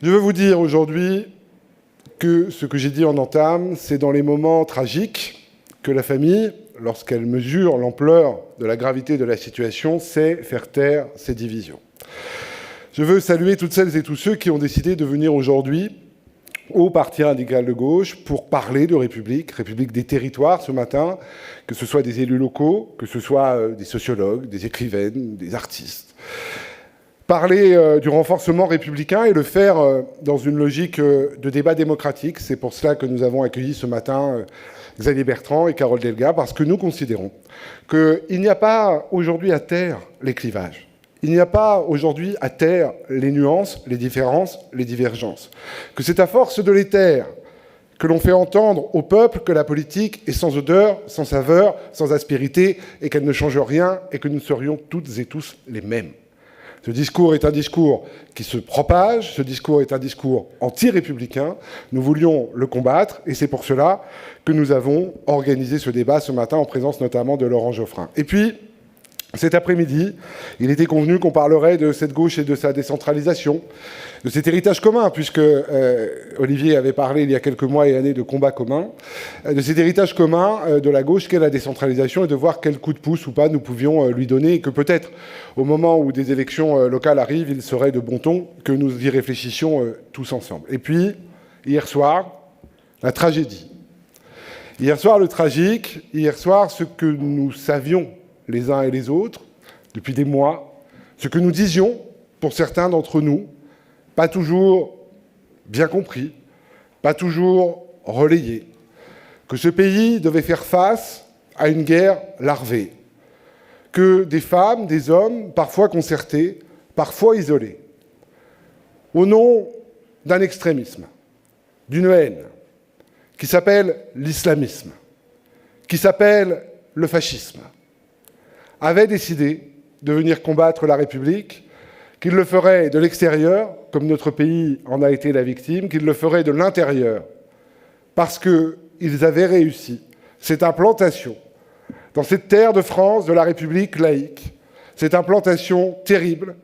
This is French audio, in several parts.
Je veux vous dire aujourd'hui que ce que j'ai dit en entame, c'est dans les moments tragiques que la famille, lorsqu'elle mesure l'ampleur de la gravité de la situation, sait faire taire ses divisions. Je veux saluer toutes celles et tous ceux qui ont décidé de venir aujourd'hui au Parti radical de gauche pour parler de République, République des territoires ce matin, que ce soit des élus locaux, que ce soit des sociologues, des écrivaines, des artistes. Parler du renforcement républicain et le faire dans une logique de débat démocratique. C'est pour cela que nous avons accueilli ce matin Xavier Bertrand et Carole Delga, parce que nous considérons qu'il n'y a pas aujourd'hui à taire les clivages. Il n'y a pas aujourd'hui à taire les nuances, les différences, les divergences. Que c'est à force de les taire que l'on fait entendre au peuple que la politique est sans odeur, sans saveur, sans aspérité, et qu'elle ne change rien, et que nous serions toutes et tous les mêmes. Ce discours est un discours qui se propage, ce discours est un discours anti-républicain. Nous voulions le combattre, et c'est pour cela que nous avons organisé ce débat ce matin, en présence notamment de Laurent Geoffrin. Et puis, cet après-midi, il était convenu qu'on parlerait de cette gauche et de sa décentralisation, de cet héritage commun, puisque Olivier avait parlé il y a quelques mois et années de combat commun, de cet héritage commun de la gauche qu'est la décentralisation, et de voir quel coup de pouce ou pas nous pouvions lui donner, et que peut-être, au moment où des élections locales arrivent, il serait de bon ton que nous y réfléchissions tous ensemble. Et puis, hier soir, la tragédie. Hier soir, le tragique, hier soir, ce que nous savions les uns et les autres, depuis des mois, ce que nous disions, pour certains d'entre nous, pas toujours bien compris, pas toujours relayé, que ce pays devait faire face à une guerre larvée, que des femmes, des hommes, parfois concertés, parfois isolés, au nom d'un extrémisme, d'une haine, qui s'appelle l'islamisme, qui s'appelle le fascisme, avait décidé de venir combattre la République, qu'il le ferait de l'extérieur, comme notre pays en a été la victime, qu'il le ferait de l'intérieur, parce qu'ils avaient réussi cette implantation dans cette terre de France de la République laïque, cette implantation terrible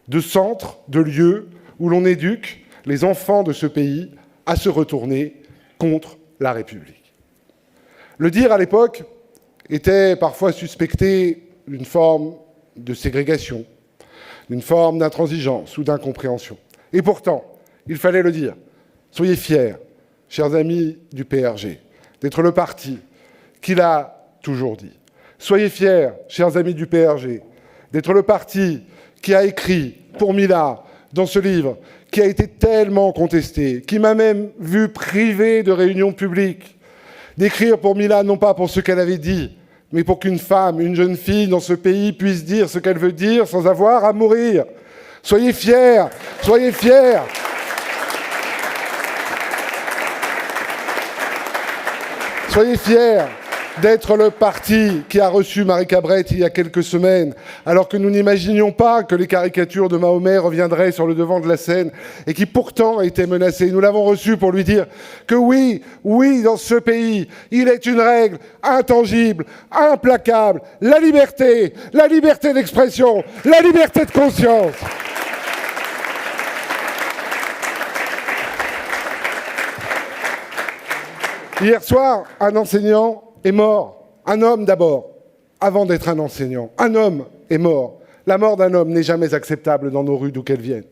de centres, de lieux où l'on éduque les enfants de ce pays à se retourner contre la République. Le dire à l'époque était parfois suspecté d'une forme de ségrégation, d'une forme d'intransigeance ou d'incompréhension. Et pourtant, il fallait le dire. Soyez fiers, chers amis du PRG, d'être le parti qui l'a toujours dit. Soyez fiers, chers amis du PRG, d'être le parti qui a écrit pour Mila, dans ce livre, qui a été tellement contesté, qui m'a même vu privé de réunions publiques, d'écrire pour Mila, non pas pour ce qu'elle avait dit, mais pour qu'une femme, une jeune fille dans ce pays puisse dire ce qu'elle veut dire sans avoir à mourir. Soyez fiers, soyez fiers. Soyez fiers d'être le parti qui a reçu Marie Cabrette il y a quelques semaines, alors que nous n'imaginions pas que les caricatures de Mahomet reviendraient sur le devant de la scène, et qui pourtant était menacée. Nous l'avons reçu pour lui dire que oui, dans ce pays, il est une règle intangible, implacable, la liberté d'expression, la liberté de conscience. Hier soir, un enseignant est mort. Un homme d'abord, avant d'être un enseignant. Un homme est mort. La mort d'un homme n'est jamais acceptable dans nos rues d'où qu'elles viennent.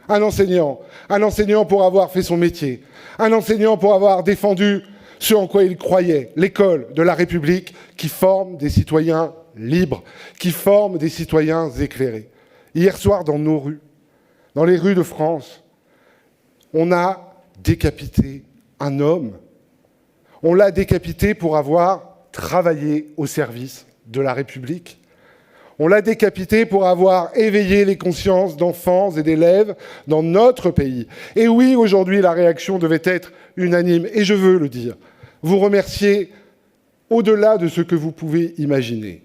Un enseignant pour avoir fait son métier. Un enseignant pour avoir défendu ce en quoi il croyait, l'école de la République qui forme des citoyens libres, qui forme des citoyens éclairés. Hier soir, dans nos rues, dans les rues de France, on a décapité un homme. On l'a décapité pour avoir travaillé au service de la République. On l'a décapité pour avoir éveillé les consciences d'enfants et d'élèves dans notre pays. Et oui, aujourd'hui, la réaction devait être unanime. Et je veux le dire, vous remercier au-delà de ce que vous pouvez imaginer.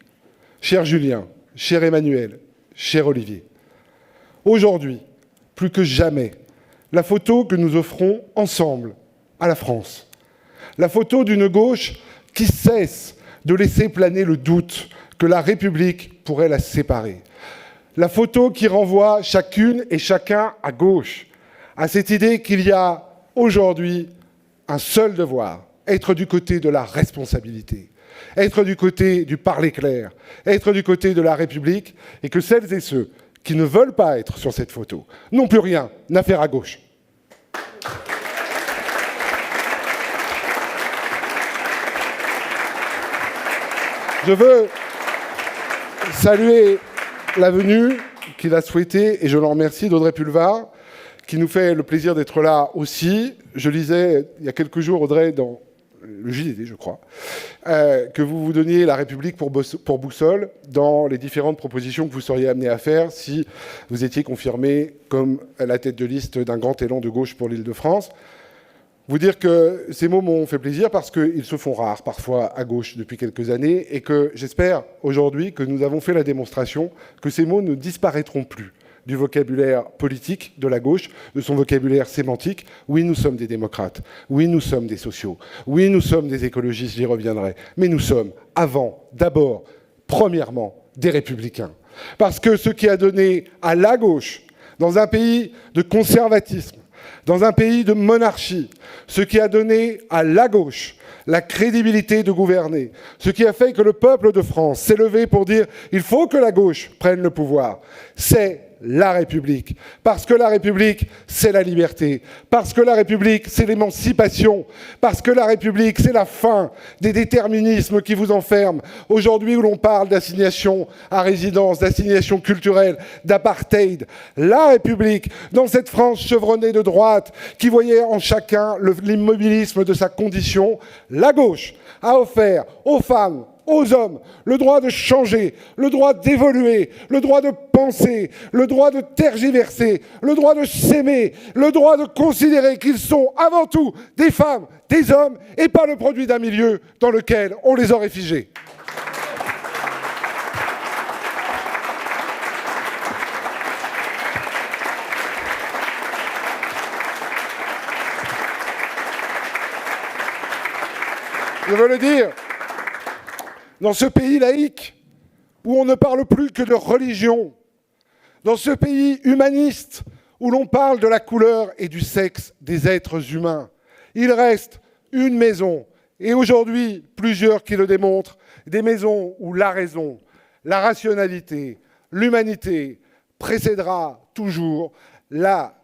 Cher Julien, cher Emmanuel, cher Olivier, aujourd'hui, plus que jamais, la photo que nous offrons ensemble à la France, la photo d'une gauche qui cesse de laisser planer le doute que la République pourrait la séparer. La photo qui renvoie chacune et chacun à gauche, à cette idée qu'il y a aujourd'hui un seul devoir, être du côté de la responsabilité, être du côté du parler clair, être du côté de la République, et que celles et ceux qui ne veulent pas être sur cette photo n'ont plus rien à faire à gauche. Je veux saluer la venue qu'il a souhaitée, et je l'en remercie, d'Audrey Pulvar, qui nous fait le plaisir d'être là aussi. Je lisais il y a quelques jours, Audrey, dans le JDD, je crois, que vous vous donniez la République pour boussole dans les différentes propositions que vous seriez amené à faire si vous étiez confirmé comme la tête de liste d'un grand élan de gauche pour l'Île-de-France. Vous dire que ces mots m'ont fait plaisir parce qu'ils se font rares parfois à gauche depuis quelques années et que j'espère aujourd'hui que nous avons fait la démonstration que ces mots ne disparaîtront plus du vocabulaire politique de la gauche, de son vocabulaire sémantique. Oui, nous sommes des démocrates. Oui, nous sommes des sociaux. Oui, nous sommes des écologistes, j'y reviendrai. Mais nous sommes, avant, d'abord, premièrement, des républicains. Parce que ce qui a donné à la gauche, dans un pays de conservatisme, dans un pays de monarchie, ce qui a donné à la gauche la crédibilité de gouverner, ce qui a fait que le peuple de France s'est levé pour dire « il faut que la gauche prenne le pouvoir », c'est la République. Parce que la République, c'est la liberté. Parce que la République, c'est l'émancipation. Parce que la République, c'est la fin des déterminismes qui vous enferment. Aujourd'hui où l'on parle d'assignation à résidence, d'assignation culturelle, d'apartheid, la République, dans cette France chevronnée de droite, qui voyait en chacun l'immobilisme de sa condition, la gauche a offert aux femmes, aux hommes, le droit de changer, le droit d'évoluer, le droit de penser, le droit de tergiverser, le droit de s'aimer, le droit de considérer qu'ils sont avant tout des femmes, des hommes, et pas le produit d'un milieu dans lequel on les aurait figés. Je veux le dire, dans ce pays laïque, où on ne parle plus que de religion, dans ce pays humaniste, où l'on parle de la couleur et du sexe des êtres humains, il reste une maison, et aujourd'hui plusieurs qui le démontrent, des maisons où la raison, la rationalité, l'humanité précédera toujours la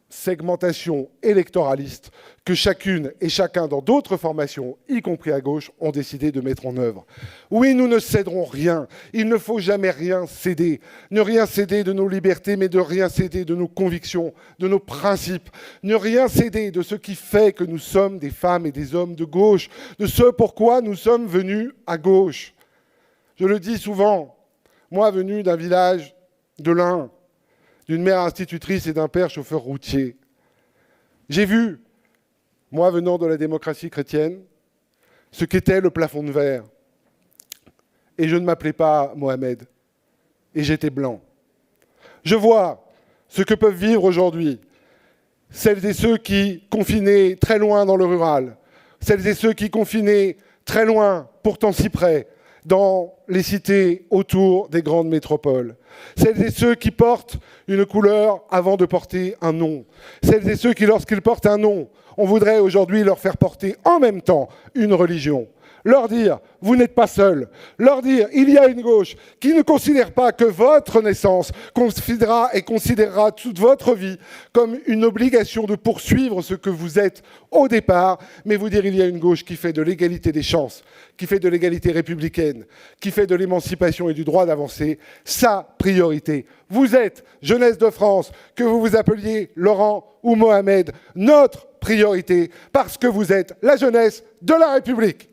segmentation électoraliste que chacune et chacun dans d'autres formations, y compris à gauche, ont décidé de mettre en œuvre. Oui, nous ne céderons rien. Il ne faut jamais rien céder. Ne rien céder de nos libertés, mais de rien céder de nos convictions, de nos principes. Ne rien céder de ce qui fait que nous sommes des femmes et des hommes de gauche, de ce pourquoi nous sommes venus à gauche. Je le dis souvent, moi venu d'un village de l'Ain, d'une mère institutrice et d'un père chauffeur routier. J'ai vu, moi venant de la démocratie chrétienne, ce qu'était le plafond de verre. Et je ne m'appelais pas Mohamed. Et j'étais blanc. Je vois ce que peuvent vivre aujourd'hui celles et ceux qui, confinés très loin dans le rural, celles et ceux qui, confinés très loin, pourtant si près, dans les cités autour des grandes métropoles. Celles et ceux qui portent une couleur avant de porter un nom. Celles et ceux qui, lorsqu'ils portent un nom, on voudrait aujourd'hui leur faire porter en même temps une religion. Leur dire, vous n'êtes pas seuls. Leur dire, il y a une gauche qui ne considère pas que votre naissance considérera et considérera toute votre vie comme une obligation de poursuivre ce que vous êtes au départ, mais vous dire, il y a une gauche qui fait de l'égalité des chances, qui fait de l'égalité républicaine, qui fait de l'émancipation et du droit d'avancer sa priorité. Vous êtes, jeunesse de France, que vous vous appeliez Laurent ou Mohamed, notre priorité, parce que vous êtes la jeunesse de la République.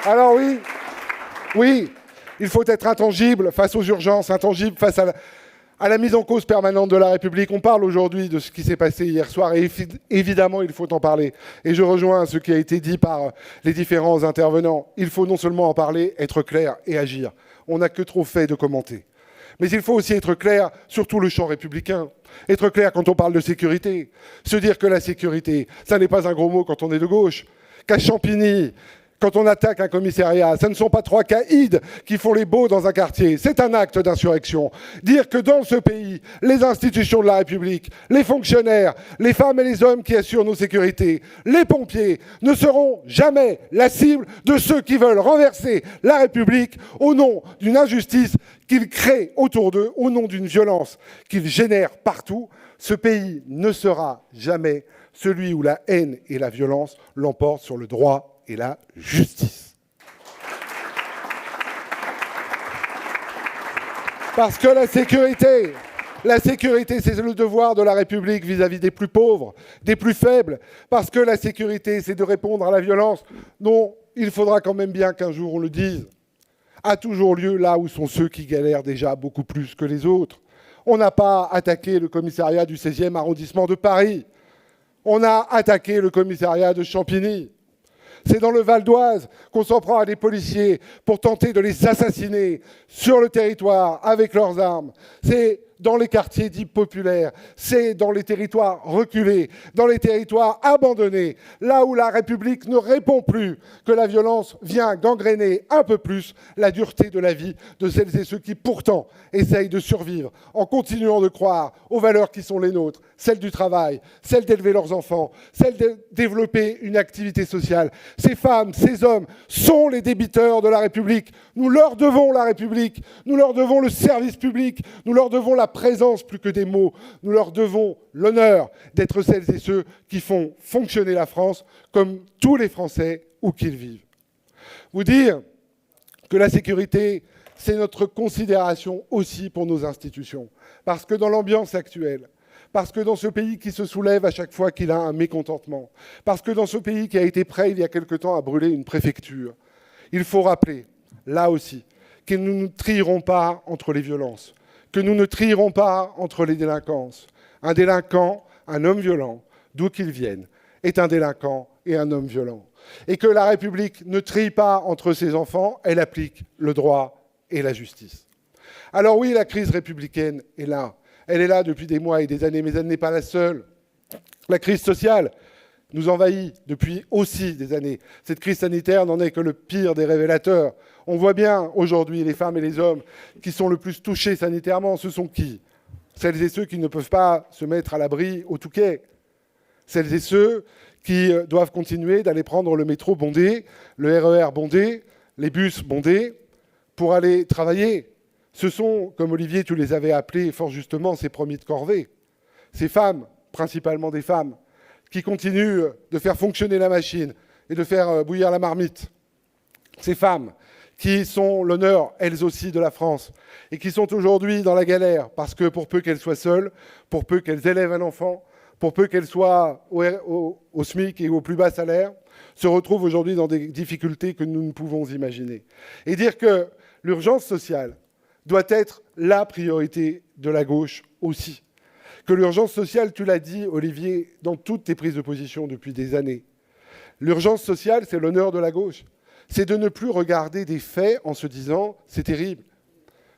Alors oui, il faut être intangible face aux urgences, intangible face à la mise en cause permanente de la République. On parle aujourd'hui de ce qui s'est passé hier soir et évidemment, il faut en parler. Et je rejoins ce qui a été dit par les différents intervenants. Il faut non seulement en parler, être clair et agir. On n'a que trop fait de commenter. Mais il faut aussi être clair sur tout le champ républicain. Être clair quand on parle de sécurité. Se dire que la sécurité, ça n'est pas un gros mot quand on est de gauche. Qu'à Champigny, quand on attaque un commissariat. Ce ne sont pas trois caïds qui font les beaux dans un quartier. C'est un acte d'insurrection. Dire que dans ce pays, les institutions de la République, les fonctionnaires, les femmes et les hommes qui assurent nos sécurités, les pompiers, ne seront jamais la cible de ceux qui veulent renverser la République au nom d'une injustice qu'ils créent autour d'eux, au nom d'une violence qu'ils génèrent partout. Ce pays ne sera jamais celui où la haine et la violence l'emportent sur le droit et la justice. Parce que la sécurité, c'est le devoir de la République vis-à-vis des plus pauvres, des plus faibles. Parce que la sécurité, c'est de répondre à la violence dont il faudra quand même bien qu'un jour on le dise, a toujours lieu là où sont ceux qui galèrent déjà beaucoup plus que les autres. On n'a pas attaqué le commissariat du 16e arrondissement de Paris. On a attaqué le commissariat de Champigny. C'est dans le Val d'Oise qu'on s'en prend à des policiers pour tenter de les assassiner sur le territoire avec leurs armes. C'est dans les quartiers dits populaires, c'est dans les territoires reculés, dans les territoires abandonnés, là où la République ne répond plus, que la violence vient gangréner un peu plus la dureté de la vie de celles et ceux qui pourtant essayent de survivre en continuant de croire aux valeurs qui sont les nôtres, celles du travail, celles d'élever leurs enfants, celles de développer une activité sociale. Ces femmes, ces hommes sont les débiteurs de la République. Nous leur devons la République, nous leur devons le service public, nous leur devons la présence plus que des mots. Nous leur devons l'honneur d'être celles et ceux qui font fonctionner la France comme tous les Français où qu'ils vivent. Vous dire que la sécurité, c'est notre considération aussi pour nos institutions. Parce que dans l'ambiance actuelle, parce que dans ce pays qui se soulève à chaque fois qu'il a un mécontentement, parce que dans ce pays qui a été prêt il y a quelque temps à brûler une préfecture, il faut rappeler, là aussi, que nous ne trierons pas entre les violences, que nous ne trierons pas entre les délinquances. Un délinquant, un homme violent, d'où qu'il vienne, est un délinquant et un homme violent. Et que la République ne trie pas entre ses enfants, elle applique le droit et la justice. Alors oui, la crise républicaine est là. Elle est là depuis des mois et des années, mais elle n'est pas la seule. La crise sociale nous envahit depuis aussi des années. Cette crise sanitaire n'en est que le pire des révélateurs. On voit bien aujourd'hui les femmes et les hommes qui sont le plus touchés sanitairement. Ce sont qui? Celles et ceux qui ne peuvent pas se mettre à l'abri au Touquet. Celles et ceux qui doivent continuer d'aller prendre le métro bondé, le RER bondé, les bus bondés pour aller travailler. Ce sont, comme Olivier, tu les avais appelés fort justement, ces promis de corvée. Ces femmes, principalement des femmes, qui continuent de faire fonctionner la machine et de faire bouillir la marmite. Ces femmes qui sont l'honneur, elles aussi, de la France, et qui sont aujourd'hui dans la galère, parce que pour peu qu'elles soient seules, pour peu qu'elles élèvent un enfant, pour peu qu'elles soient au SMIC et au plus bas salaire, se retrouvent aujourd'hui dans des difficultés que nous ne pouvons imaginer. Et dire que l'urgence sociale doit être la priorité de la gauche aussi. Que l'urgence sociale, tu l'as dit, Olivier, dans toutes tes prises de position depuis des années, l'urgence sociale, c'est l'honneur de la gauche. C'est de ne plus regarder des faits en se disant « c'est terrible ».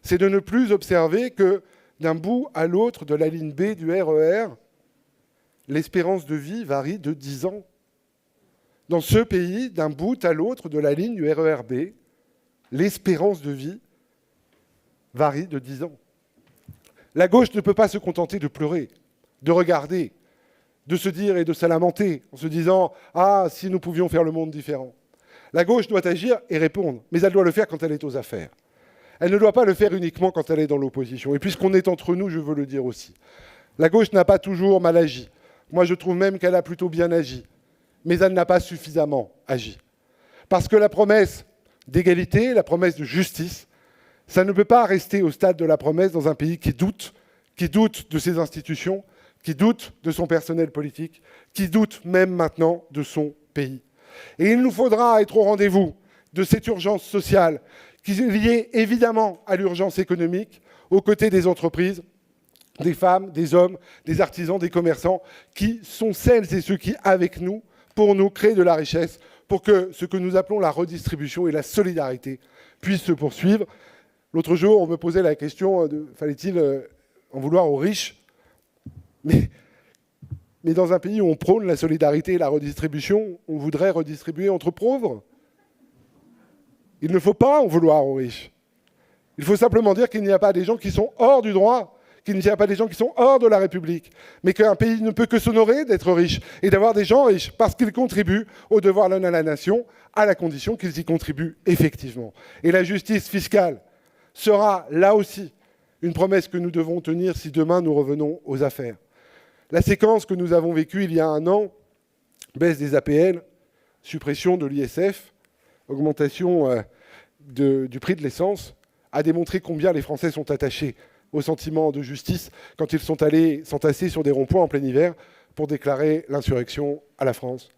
C'est de ne plus observer que d'un bout à l'autre de la ligne B du RER, l'espérance de vie varie de 10 ans. Dans ce pays, d'un bout à l'autre de la ligne du RER B, l'espérance de vie varie de 10 ans. La gauche ne peut pas se contenter de pleurer, de regarder, de se dire et de se lamenter en se disant « Ah, si nous pouvions faire le monde différent ». La gauche doit agir et répondre, mais elle doit le faire quand elle est aux affaires. Elle ne doit pas le faire uniquement quand elle est dans l'opposition. Et puisqu'on est entre nous, je veux le dire aussi. La gauche n'a pas toujours mal agi. Moi, je trouve même qu'elle a plutôt bien agi. Mais elle n'a pas suffisamment agi. Parce que la promesse d'égalité, la promesse de justice, ça ne peut pas rester au stade de la promesse dans un pays qui doute de ses institutions, qui doute de son personnel politique, qui doute même maintenant de son pays. Et il nous faudra être au rendez-vous de cette urgence sociale qui est liée évidemment à l'urgence économique, aux côtés des entreprises, des femmes, des hommes, des artisans, des commerçants, qui sont celles et ceux qui, avec nous, pour nous, créent de la richesse, pour que ce que nous appelons la redistribution et la solidarité puissent se poursuivre. L'autre jour, on me posait la question fallait-il en vouloir aux riches ? Mais dans un pays où on prône la solidarité et la redistribution, on voudrait redistribuer entre pauvres ? Il ne faut pas en vouloir aux riches. Il faut simplement dire qu'il n'y a pas des gens qui sont hors du droit, qu'il n'y a pas des gens qui sont hors de la République, mais qu'un pays ne peut que s'honorer d'être riche et d'avoir des gens riches parce qu'ils contribuent au devoir donné à la nation, à la condition qu'ils y contribuent effectivement. Et la justice fiscale sera là aussi une promesse que nous devons tenir si demain nous revenons aux affaires. La séquence que nous avons vécue il y a un an, baisse des APL, suppression de l'ISF, augmentation du prix de l'essence, a démontré combien les Français sont attachés au sentiment de justice quand ils sont allés s'entasser sur des ronds-points en plein hiver pour déclarer l'insurrection à la France.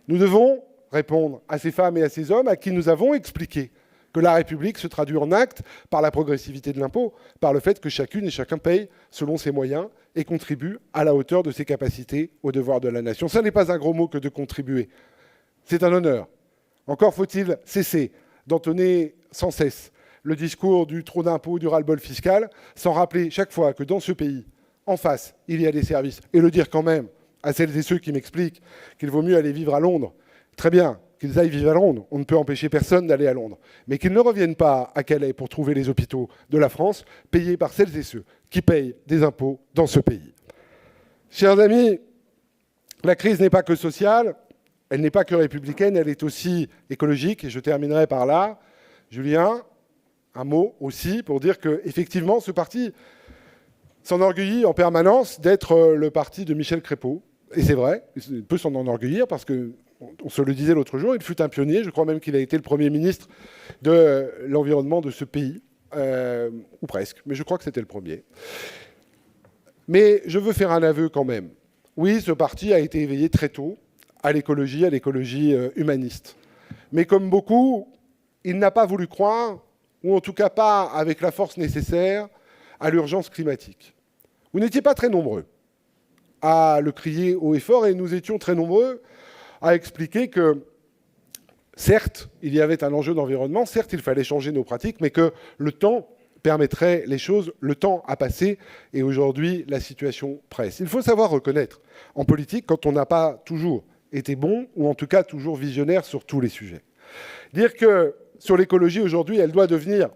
Nous devons répondre à ces femmes et à ces hommes à qui nous avons expliqué que la République se traduit en actes par la progressivité de l'impôt, par le fait que chacune et chacun paye selon ses moyens et contribue à la hauteur de ses capacités au devoir de la nation. Ce n'est pas un gros mot que de contribuer. C'est un honneur. Encore faut-il cesser d'entonner sans cesse le discours du trop d'impôts, du ras-le-bol fiscal, sans rappeler chaque fois que dans ce pays, en face, il y a des services. Et le dire quand même à celles et ceux qui m'expliquent qu'il vaut mieux aller vivre à Londres. Très bien, qu'ils aillent vivre à Londres. On ne peut empêcher personne d'aller à Londres. Mais qu'ils ne reviennent pas à Calais pour trouver les hôpitaux de la France, payés par celles et ceux qui payent des impôts dans ce pays. Chers amis, la crise n'est pas que sociale, elle n'est pas que républicaine, elle est aussi écologique. Et je terminerai par là. Julien, un mot aussi pour dire qu'effectivement, ce parti s'enorgueillit en permanence d'être le parti de Michel Crépeau. Et c'est vrai, il peut s'en enorgueillir parce qu'on se le disait l'autre jour, il fut un pionnier. Je crois même qu'il a été le Premier ministre de l'environnement de ce pays, ou presque, mais je crois que c'était le premier. Mais je veux faire un aveu quand même. Oui, ce parti a été éveillé très tôt à l'écologie humaniste. Mais comme beaucoup, il n'a pas voulu croire, ou en tout cas pas avec la force nécessaire, à l'urgence climatique. Vous n'étiez pas très nombreux à le crier haut et fort, et nous étions très nombreux à expliquer que, certes, il y avait un enjeu d'environnement, certes, il fallait changer nos pratiques, mais que le temps permettrait les choses, le temps a passé, et aujourd'hui, la situation presse. Il faut savoir reconnaître, en politique, quand on n'a pas toujours été bon, ou en tout cas toujours visionnaire sur tous les sujets. Dire que sur l'écologie, aujourd'hui, elle doit devenir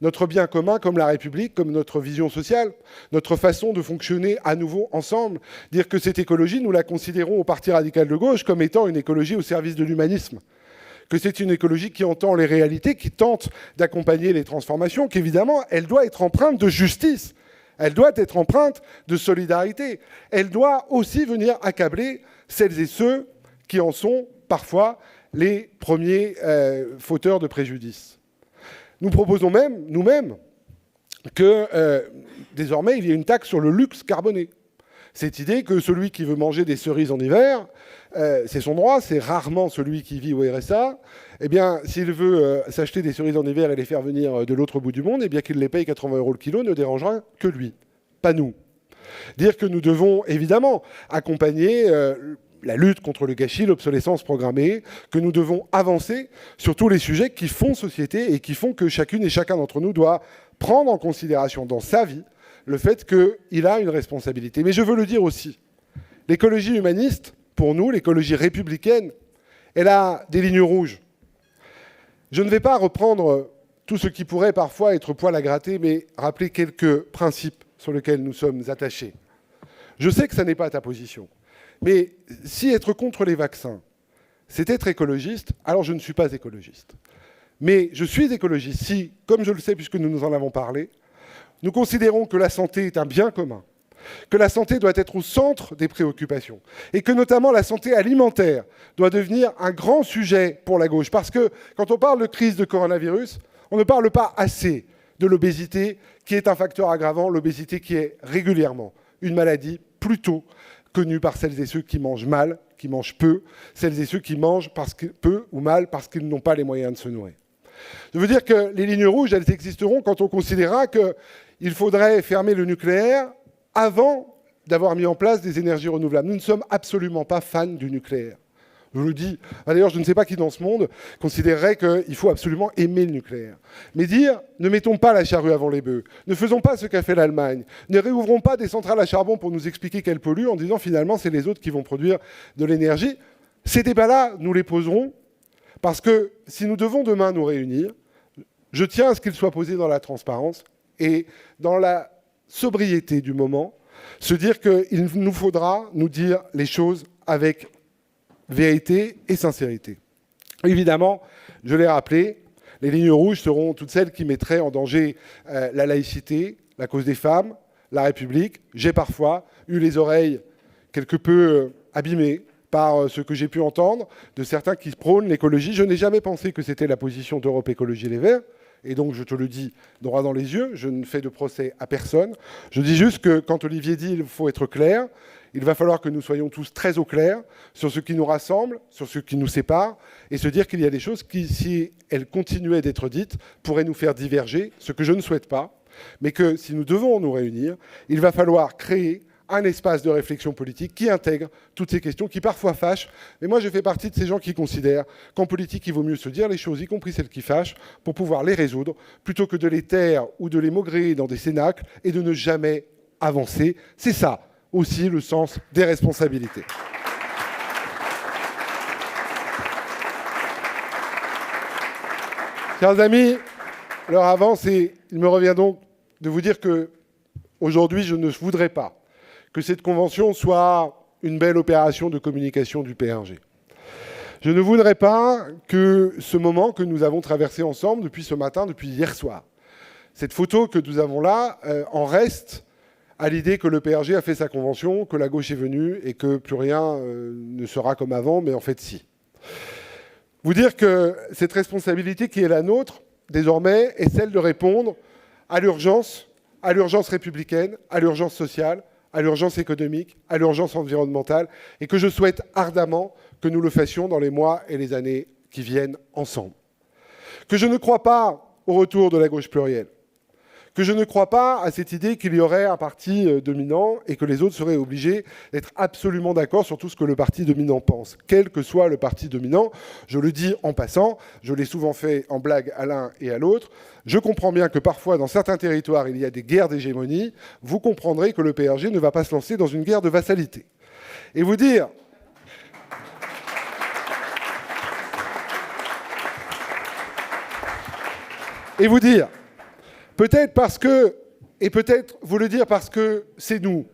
notre bien commun, comme la République, comme notre vision sociale, notre façon de fonctionner à nouveau ensemble. Dire que cette écologie, nous la considérons au Parti radical de gauche comme étant une écologie au service de l'humanisme. Que c'est une écologie qui entend les réalités, qui tente d'accompagner les transformations, qu'évidemment, elle doit être empreinte de justice. Elle doit être empreinte de solidarité. Elle doit aussi venir accabler celles et ceux qui en sont parfois les premiers fauteurs de préjudice. Nous proposons même, nous-mêmes, que désormais, il y ait une taxe sur le luxe carboné. Cette idée que celui qui veut manger des cerises en hiver, c'est son droit, c'est rarement celui qui vit au RSA. Eh bien, s'il veut s'acheter des cerises en hiver et les faire venir de l'autre bout du monde, eh bien qu'il les paye 80 € le kilo ne dérangera que lui, pas nous. Dire que nous devons évidemment accompagner la lutte contre le gâchis, l'obsolescence programmée, que nous devons avancer sur tous les sujets qui font société et qui font que chacune et chacun d'entre nous doit prendre en considération dans sa vie le fait qu'il a une responsabilité. Mais je veux le dire aussi, l'écologie humaniste, pour nous, l'écologie républicaine, elle a des lignes rouges. Je ne vais pas reprendre tout ce qui pourrait parfois être poil à gratter, mais rappeler quelques principes sur lesquels nous sommes attachés. Je sais que ça n'est pas ta position. Mais si être contre les vaccins, c'est être écologiste, alors je ne suis pas écologiste. Mais je suis écologiste si, comme je le sais puisque nous en avons parlé, nous considérons que la santé est un bien commun, que la santé doit être au centre des préoccupations, et que notamment la santé alimentaire doit devenir un grand sujet pour la gauche. Parce que quand on parle de crise de coronavirus, on ne parle pas assez de l'obésité, qui est un facteur aggravant, l'obésité qui est régulièrement une maladie plutôt connue par celles et ceux qui mangent mal, qui mangent peu, celles et ceux qui mangent peu ou mal parce qu'ils n'ont pas les moyens de se nourrir. Je veux dire que les lignes rouges, elles existeront quand on considérera qu'il faudrait fermer le nucléaire avant d'avoir mis en place des énergies renouvelables. Nous ne sommes absolument pas fans du nucléaire. Je le dis. D'ailleurs, je ne sais pas qui dans ce monde considérerait qu'il faut absolument aimer le nucléaire. Mais dire, ne mettons pas la charrue avant les bœufs, ne faisons pas ce qu'a fait l'Allemagne, ne réouvrons pas des centrales à charbon pour nous expliquer qu'elles polluent en disant finalement c'est les autres qui vont produire de l'énergie. Ces débats-là, nous les poserons Parce que si nous devons demain nous réunir, je tiens à ce qu'il soit posé dans la transparence et dans la sobriété du moment, se dire qu'il nous faudra nous dire les choses avec vérité et sincérité. Évidemment, je l'ai rappelé, les lignes rouges seront toutes celles qui mettraient en danger la laïcité, la cause des femmes, la République. J'ai parfois eu les oreilles quelque peu abîmées par ce que j'ai pu entendre de certains qui prônent l'écologie. Je n'ai jamais pensé que c'était la position d'Europe Écologie Les Verts. Et donc, je te le dis droit dans les yeux, je ne fais de procès à personne. Je dis juste que quand Olivier dit qu'il faut être clair, il va falloir que nous soyons tous très au clair sur ce qui nous rassemble, sur ce qui nous sépare, et se dire qu'il y a des choses qui, si elles continuaient d'être dites, pourraient nous faire diverger, ce que je ne souhaite pas, mais que si nous devons nous réunir, il va falloir créer un espace de réflexion politique qui intègre toutes ces questions qui parfois fâchent. Mais moi, je fais partie de ces gens qui considèrent qu'en politique, il vaut mieux se dire les choses, y compris celles qui fâchent, pour pouvoir les résoudre, plutôt que de les taire ou de les maugréer dans des cénacles et de ne jamais avancer. C'est ça aussi le sens des responsabilités. Chers amis, l'heure avance et il me revient donc de vous dire que aujourd'hui, je ne voudrais pas que cette convention soit une belle opération de communication du PRG. Je ne voudrais pas que ce moment que nous avons traversé ensemble depuis ce matin, depuis hier soir, cette photo que nous avons là, en reste à l'idée que le PRG a fait sa convention, que la gauche est venue et que plus rien ne sera comme avant, mais en fait si. Vous dire que cette responsabilité qui est la nôtre, désormais, est celle de répondre à l'urgence républicaine, à l'urgence sociale, à l'urgence économique, à l'urgence environnementale, et que je souhaite ardemment que nous le fassions dans les mois et les années qui viennent ensemble. Que je ne crois pas au retour de la gauche plurielle, que je ne crois pas à cette idée qu'il y aurait un parti dominant et que les autres seraient obligés d'être absolument d'accord sur tout ce que le parti dominant pense, quel que soit le parti dominant. Je le dis en passant, je l'ai souvent fait en blague à l'un et à l'autre. Je comprends bien que parfois, dans certains territoires, il y a des guerres d'hégémonie. Vous comprendrez que le PRG ne va pas se lancer dans une guerre de vassalité. Et vous dire... Peut-être parce que, et peut-être vous le dire parce que c'est nous.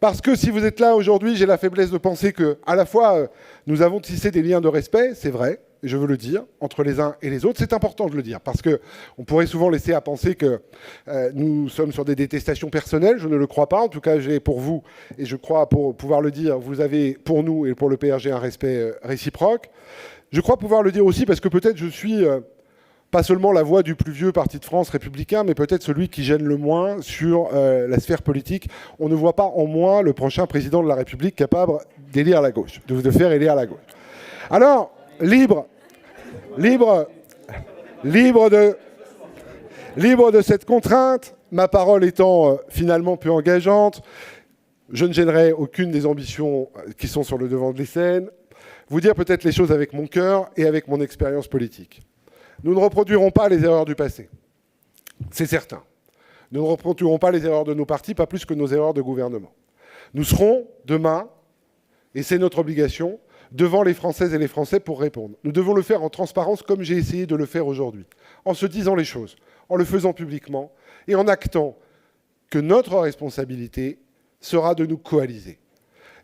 Parce que si vous êtes là aujourd'hui, j'ai la faiblesse de penser que, à la fois, nous avons tissé des liens de respect, c'est vrai, je veux le dire, entre les uns et les autres. C'est important de le dire, parce qu'on pourrait souvent laisser à penser que nous sommes sur des détestations personnelles. Je ne le crois pas. En tout cas, j'ai pour vous, et je crois pour pouvoir le dire, vous avez pour nous et pour le PRG un respect réciproque. Je crois pouvoir le dire aussi parce que peut-être je suis... pas seulement la voix du plus vieux parti de France républicain, mais peut-être celui qui gêne le moins sur la sphère politique. On ne voit pas en moi le prochain président de la République capable d'élire la gauche, de faire élire la gauche. Alors, libre de cette contrainte, ma parole étant finalement peu engageante, je ne gênerai aucune des ambitions qui sont sur le devant de la scène, vous dire peut-être les choses avec mon cœur et avec mon expérience politique. Nous ne reproduirons pas les erreurs du passé. C'est certain. Nous ne reproduirons pas les erreurs de nos partis, pas plus que nos erreurs de gouvernement. Nous serons, demain, et c'est notre obligation, devant les Françaises et les Français pour répondre. Nous devons le faire en transparence, comme j'ai essayé de le faire aujourd'hui, en se disant les choses, en le faisant publiquement, et en actant que notre responsabilité sera de nous coaliser.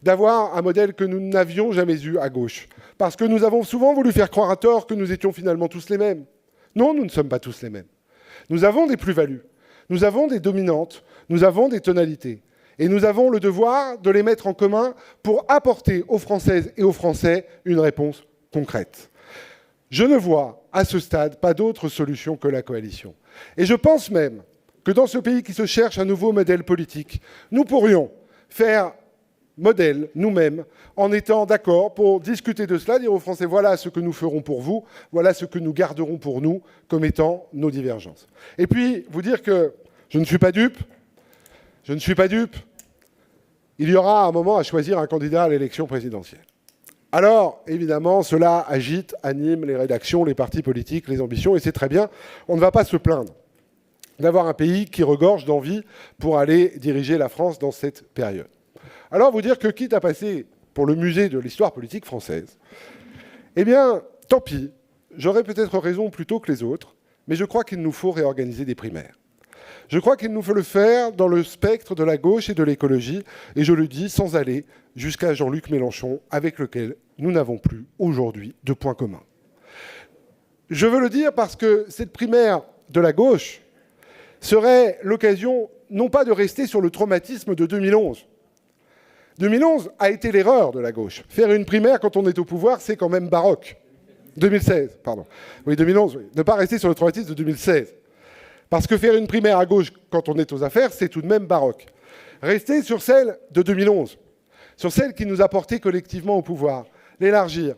D'avoir un modèle que nous n'avions jamais eu à gauche. Parce que nous avons souvent voulu faire croire à tort que nous étions finalement tous les mêmes. Non, nous ne sommes pas tous les mêmes. Nous avons des plus-values, nous avons des dominantes, nous avons des tonalités. Et nous avons le devoir de les mettre en commun pour apporter aux Françaises et aux Français une réponse concrète. Je ne vois à ce stade pas d'autre solution que la coalition. Et je pense même que dans ce pays qui se cherche un nouveau modèle politique, nous pourrions faire modèle nous-mêmes en étant d'accord pour discuter de cela, dire aux Français voilà ce que nous ferons pour vous, voilà ce que nous garderons pour nous comme étant nos divergences. Et puis vous dire que je ne suis pas dupe, il y aura un moment à choisir un candidat à l'élection présidentielle. Alors, évidemment, cela agite, anime les rédactions, les partis politiques, les ambitions, et c'est très bien. On ne va pas se plaindre d'avoir un pays qui regorge d'envie pour aller diriger la France dans cette période. Alors, vous dire que quitte à passer pour le musée de l'histoire politique française, eh bien, tant pis, j'aurais peut-être raison plus tôt que les autres, mais je crois qu'il nous faut réorganiser des primaires. Je crois qu'il nous faut le faire dans le spectre de la gauche et de l'écologie, et je le dis sans aller jusqu'à Jean-Luc Mélenchon, avec lequel nous n'avons plus aujourd'hui de points communs. Je veux le dire parce que cette primaire de la gauche serait l'occasion non pas de rester sur le traumatisme de 2011. 2011 a été l'erreur de la gauche. Faire une primaire quand on est au pouvoir, c'est quand même baroque. 2016, pardon. Oui, 2011, oui. Ne pas rester sur le traumatisme de 2016. Parce que faire une primaire à gauche quand on est aux affaires, c'est tout de même baroque. Rester sur celle de 2011, sur celle qui nous a portés collectivement au pouvoir, l'élargir.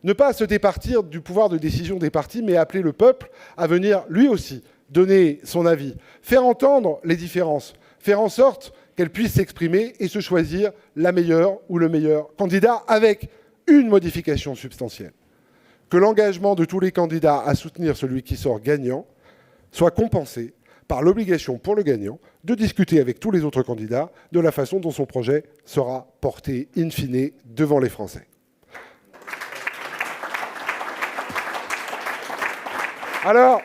Ne pas se départir du pouvoir de décision des partis, mais appeler le peuple à venir, lui aussi, donner son avis. Faire entendre les différences. Faire en sorte qu'elles puissent s'exprimer et se choisir la meilleure ou le meilleur candidat avec une modification substantielle. Que l'engagement de tous les candidats à soutenir celui qui sort gagnant soit compensé par l'obligation pour le gagnant de discuter avec tous les autres candidats de la façon dont son projet sera porté in fine devant les Français. Alors,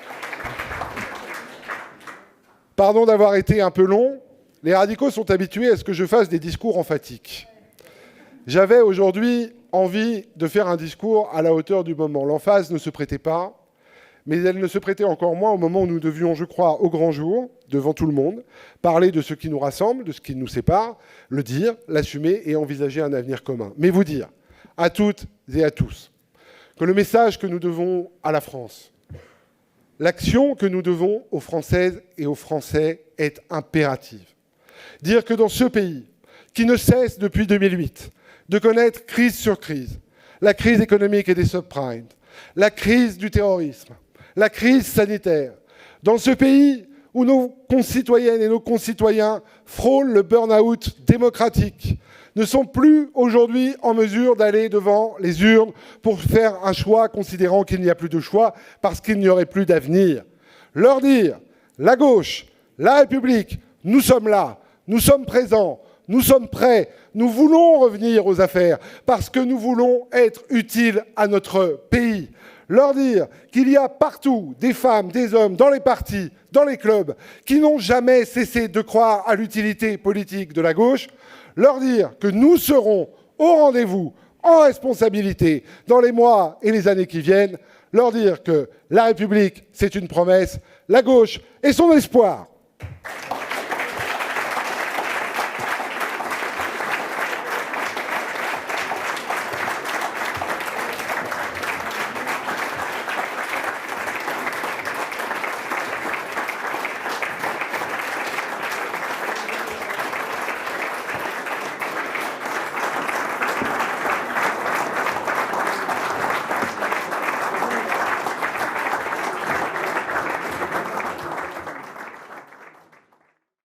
pardon d'avoir été un peu long, les radicaux sont habitués à ce que je fasse des discours emphatiques. J'avais aujourd'hui envie de faire un discours à la hauteur du moment. L'emphase ne se prêtait pas, mais elle ne se prêtait encore moins au moment où nous devions, je crois, au grand jour, devant tout le monde, parler de ce qui nous rassemble, de ce qui nous sépare, le dire, l'assumer et envisager un avenir commun. Mais vous dire, à toutes et à tous, que le message que nous devons à la France, l'action que nous devons aux Françaises et aux Français est impérative. Dire que dans ce pays, qui ne cesse depuis 2008 de connaître crise sur crise, la crise économique et des subprimes, la crise du terrorisme, la crise sanitaire, dans ce pays où nos concitoyennes et nos concitoyens frôlent le burn-out démocratique, ne sont plus aujourd'hui en mesure d'aller devant les urnes pour faire un choix considérant qu'il n'y a plus de choix parce qu'il n'y aurait plus d'avenir. Leur dire, la gauche, la République, nous sommes là, nous sommes présents, nous sommes prêts, nous voulons revenir aux affaires parce que nous voulons être utiles à notre pays. Leur dire qu'il y a partout des femmes, des hommes, dans les partis, dans les clubs, qui n'ont jamais cessé de croire à l'utilité politique de la gauche. Leur dire que nous serons au rendez-vous, en responsabilité, dans les mois et les années qui viennent. Leur dire que la République, c'est une promesse, la gauche est son espoir.